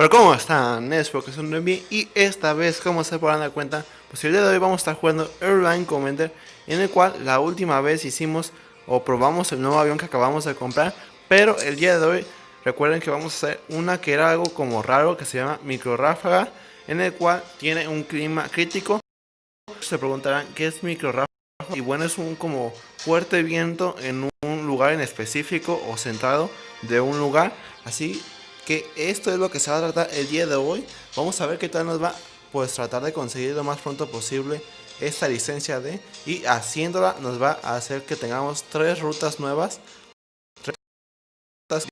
Pero ¿cómo están? Espero que estén bien. Y esta vez, como se podrán dar cuenta, pues el día de hoy vamos a estar jugando Airline Commander, en el cual la última vez hicimos o probamos el nuevo avión que acabamos de comprar. Pero el día de hoy recuerden que vamos a hacer una que era algo como raro, que se llama micro ráfaga, en el cual tiene un clima crítico. Se preguntarán qué es micro ráfaga. Y bueno, es un como fuerte viento en un lugar en específico o centrado de un lugar. Así que esto es lo que se va a tratar el día de hoy. Vamos a ver qué tal nos va. Pues tratar de conseguir lo más pronto posible esta licencia D. Y haciéndola nos va a hacer que tengamos 3 rutas nuevas. 3 rutas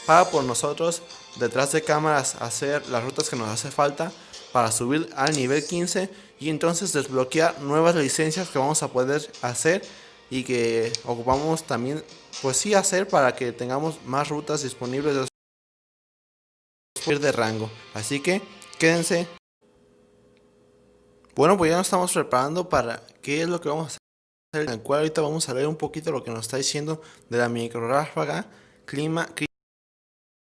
para por nosotros detrás de cámaras hacer las rutas que nos hace falta para subir al nivel 15 y entonces desbloquear nuevas licencias que vamos a poder hacer y que ocupamos también pues sí hacer para que tengamos más rutas disponibles de rango. Así que quédense. Bueno, pues ya nos estamos preparando para qué es lo que vamos a hacer, en el cual ahorita vamos a leer un poquito lo que nos está diciendo de la micro ráfaga. Clima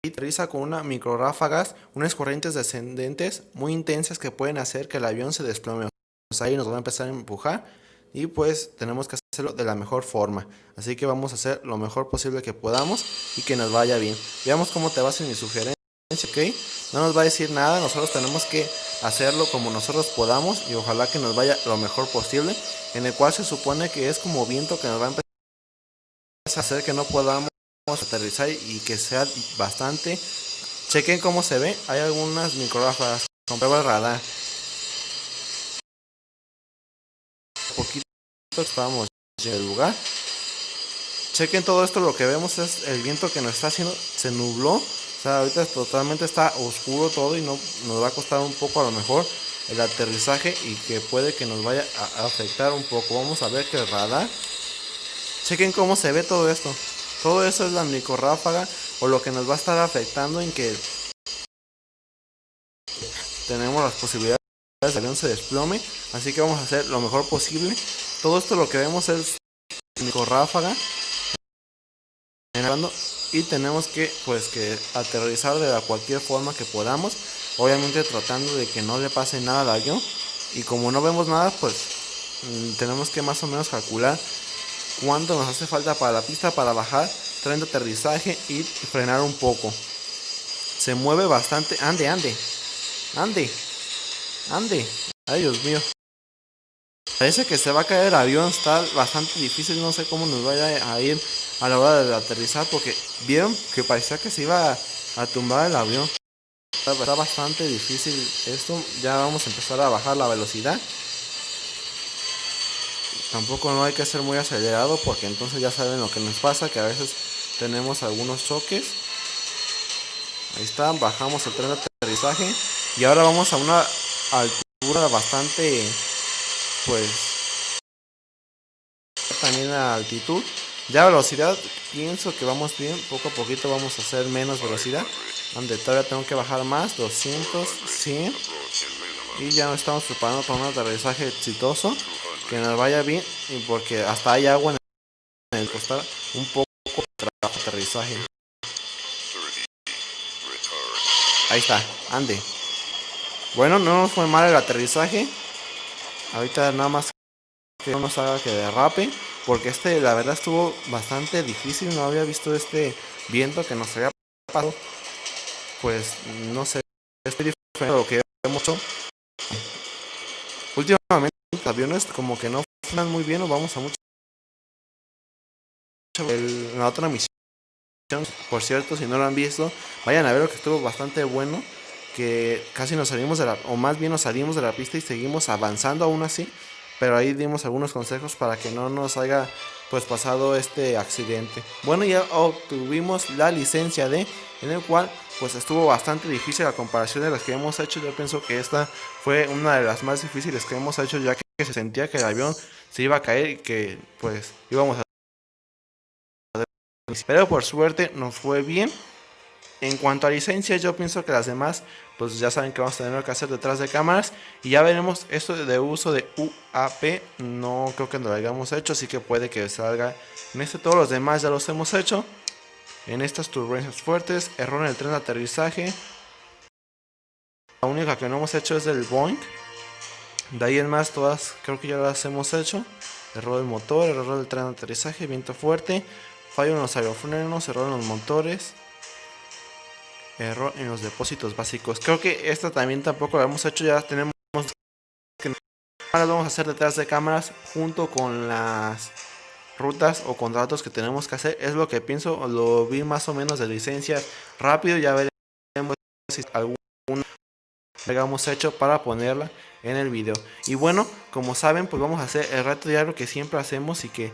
aterriza con una micro ráfagas, unas corrientes descendentes muy intensas que pueden hacer que el avión se desplome. Pues ahí nos van a empezar a empujar y pues tenemos que hacerlo de la mejor forma. Así que vamos a hacer lo mejor posible que podamos y que nos vaya bien. Veamos cómo te va sin mi sugerencia, ¿ok? No nos va a decir nada, nosotros tenemos que hacerlo como nosotros podamos y ojalá que nos vaya lo mejor posible, en el cual se supone que es como viento que nos va a empezar a hacer que no podamos aterrizar y que sea bastante. Chequen cómo se ve, hay algunas microráfagas con prueba de radar. Un poquito estamos en el lugar. Chequen todo esto, lo que vemos es el viento que nos está haciendo, se nubló. O sea, ahorita totalmente está oscuro todo y no nos va a costar un poco a lo mejor el aterrizaje y que puede que nos vaya a afectar un poco. Vamos a ver que el radar. Chequen cómo se ve todo esto. Todo eso es la microráfaga o lo que nos va a estar afectando en que tenemos las posibilidades de que el avión se desplome. Así que vamos a hacer lo mejor posible. Todo esto lo que vemos es microráfaga y tenemos que pues que aterrizar de la cualquier forma que podamos, obviamente tratando de que no le pase nada al avión. Y como no vemos nada, pues tenemos que más o menos calcular cuánto nos hace falta para la pista para bajar, tren de aterrizaje y frenar un poco. Se mueve bastante. Ande, ande, ande, ande. Ay, Dios mío. Parece que se va a caer el avión, está bastante difícil, no sé cómo nos vaya a ir a la hora de aterrizar, porque vieron que parecía que se iba a tumbar el avión. Está bastante difícil esto, ya vamos a empezar a bajar la velocidad. Tampoco no hay que ser muy acelerado porque entonces ya saben lo que nos pasa, que a veces tenemos algunos choques. Ahí está, bajamos el tren de aterrizaje y ahora vamos a una altura bastante, pues, también a altitud. Ya velocidad, pienso que vamos bien, poco a poquito vamos a hacer menos velocidad. Donde todavía tengo que bajar más, 200, 100. Y ya nos estamos preparando para un aterrizaje exitoso, que nos vaya bien, y porque hasta hay agua en el costal, un poco de aterrizaje. Ahí está, ande. Bueno, no nos fue mal el aterrizaje. Ahorita nada más que no nos haga que derrape, porque la verdad estuvo bastante difícil, no había visto este viento que nos había pasado. Pues no sé, es diferente a lo que hemos hecho. Últimamente los aviones como que no funcionan muy bien o vamos a mucho. La otra misión, por cierto, si no lo han visto, vayan a ver lo que estuvo bastante bueno, que casi nos salimos o más bien nos salimos de la pista y seguimos avanzando aún así, pero ahí dimos algunos consejos para que no nos haya pues pasado este accidente. Bueno, ya obtuvimos la licencia D, en el cual pues estuvo bastante difícil a comparación de las que hemos hecho. Yo pienso que esta fue una de las más difíciles que hemos hecho, ya que se sentía que el avión se iba a caer y que pues íbamos a... Pero por suerte nos fue bien. En cuanto a licencias, yo pienso que las demás, pues ya saben que vamos a tener que hacer detrás de cámaras. Y ya veremos esto de uso de UAP. No creo que lo hayamos hecho, así que puede que salga en este. Todos los demás ya los hemos hecho. En estas turbulencias fuertes, error en el tren de aterrizaje. La única que no hemos hecho es el Boink. De ahí en más todas creo que ya las hemos hecho. Error del motor, error del tren de aterrizaje, viento fuerte, fallo en los aerofrenos, error en los motores, error en los depósitos básicos. Creo que esta también tampoco la hemos hecho, ya tenemos que ahora vamos a hacer detrás de cámaras junto con las rutas o contratos que tenemos que hacer. Es lo que pienso, lo vi más o menos de licencias rápido, ya veremos si alguna hemos hecho para ponerla en el video. Y bueno, como saben, pues vamos a hacer el reto diario que siempre hacemos y que,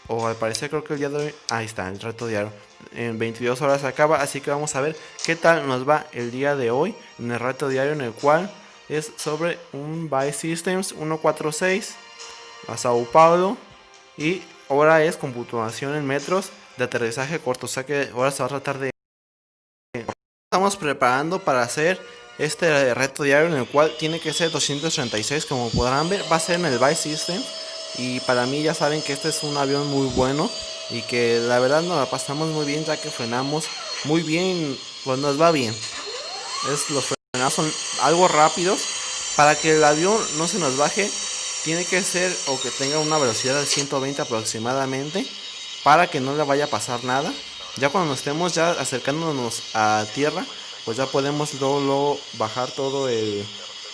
o al parecer creo que el día de hoy, ahí está, el reto diario en 22 horas se acaba, así que vamos a ver qué tal nos va el día de hoy en el reto diario, en el cual es sobre un Vice Systems 146 a Sao Paulo y ahora es computación en metros de aterrizaje corto, o sea que ahora se va a tratar de... Estamos preparando para hacer este reto diario, en el cual tiene que ser 236, como podrán ver, va a ser en el Vice System. Y para mí ya saben que este es un avión muy bueno y que la verdad nos la pasamos muy bien, ya que frenamos muy bien, pues nos va bien. Los frenados son algo rápidos. Para que el avión no se nos baje, tiene que ser o que tenga una velocidad de 120 aproximadamente, para que no le vaya a pasar nada. Ya cuando nos estemos ya acercándonos a tierra, pues ya podemos luego bajar todo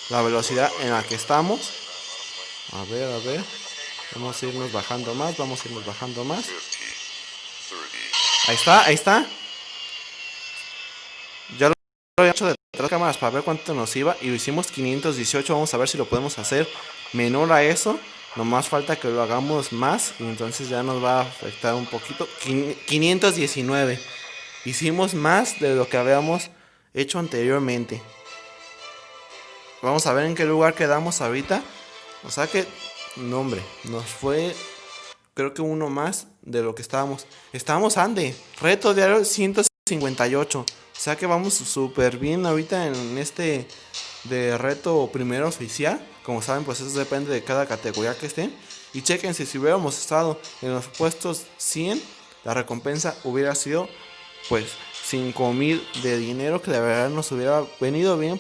la velocidad en la que estamos. A ver. Vamos a irnos bajando más, Ahí está. Ya lo he hecho de 3 cámaras para ver cuánto nos iba y lo hicimos 518. Vamos a ver si lo podemos hacer menor a eso. Nomás falta que lo hagamos más y entonces ya nos va a afectar un poquito. 519. Hicimos más de lo que habíamos hecho anteriormente. Vamos a ver en qué lugar quedamos ahorita. O sea que, no hombre, nos fue, creo que uno más de lo que estábamos. Estábamos ande, reto diario 158. O sea que vamos súper bien ahorita en este de reto primero oficial. Como saben, pues eso depende de cada categoría que estén. Y chequense, si hubiéramos estado en los puestos 100, la recompensa hubiera sido pues 5,000 de dinero, que de verdad nos hubiera venido bien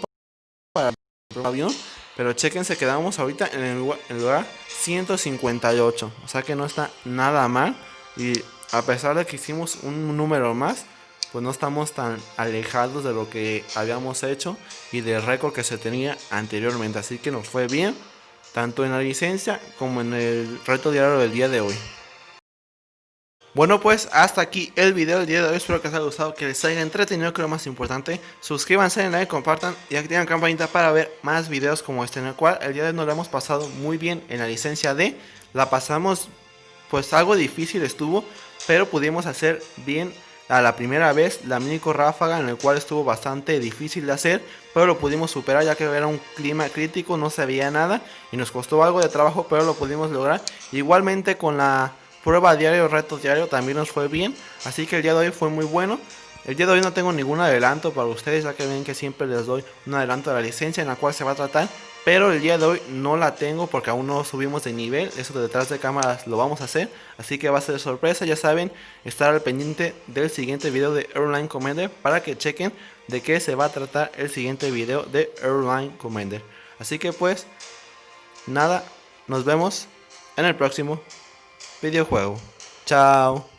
para el avión. Pero chequense, quedamos ahorita en el lugar 158. O sea que no está nada mal. Y a pesar de que hicimos un número más, pues no estamos tan alejados de lo que habíamos hecho y del récord que se tenía anteriormente. Así que nos fue bien, tanto en la licencia como en el reto diario del día de hoy. Bueno, pues hasta aquí el video del día de hoy. Espero que les haya gustado, que les haya entretenido, que es lo más importante. Suscríbanse, denle like, compartan y activen la campanita para ver más videos como este, en el cual el día de hoy nos lo hemos pasado muy bien en la licencia D. La pasamos, pues algo difícil estuvo, pero pudimos hacer bien a la primera vez la Minico Ráfaga, en el cual estuvo bastante difícil de hacer, pero lo pudimos superar, ya que era un clima crítico, no se veía nada y nos costó algo de trabajo, pero lo pudimos lograr. Igualmente con la prueba diario, reto diario, también nos fue bien, así que el día de hoy fue muy bueno. El día de hoy no tengo ningún adelanto para ustedes, ya que ven que siempre les doy un adelanto de la licencia en la cual se va a tratar. Pero el día de hoy no la tengo porque aún no subimos de nivel. Eso de detrás de cámaras lo vamos a hacer. Así que va a ser sorpresa. Ya saben, estar al pendiente del siguiente video de Airline Commander para que chequen de qué se va a tratar el siguiente video de Airline Commander. Así que pues, nada, nos vemos en el próximo videojuego. Chao.